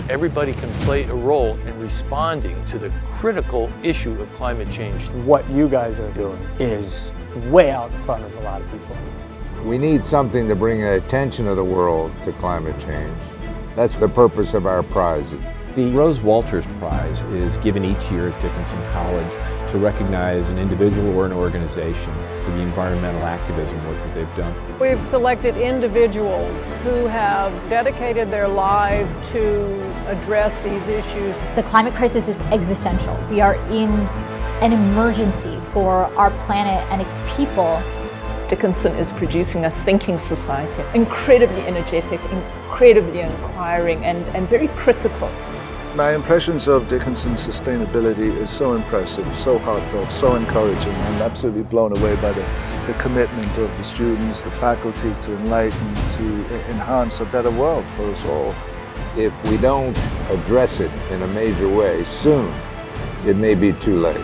everybody can play a role in responding to the critical issue of climate change. What you guys are doing is way out in front of a lot of people. We need something to bring the attention of the world to climate change. That's the purpose of our prize. The Rose Walters Prize is given each year at Dickinson College to recognize an individual or an organization for the environmental activism work that they've done. We've selected individuals who have dedicated their lives to address these issues. The climate crisis is existential. We are in an emergency for our planet and its people. Dickinson is producing a thinking society, incredibly energetic, incredibly inquiring, and very critical. My impressions of Dickinson's sustainability is so impressive, so heartfelt, so encouraging. I'm absolutely blown away by the commitment of the students, the faculty to enlighten, to enhance a better world for us all. If we don't address it in a major way soon, it may be too late.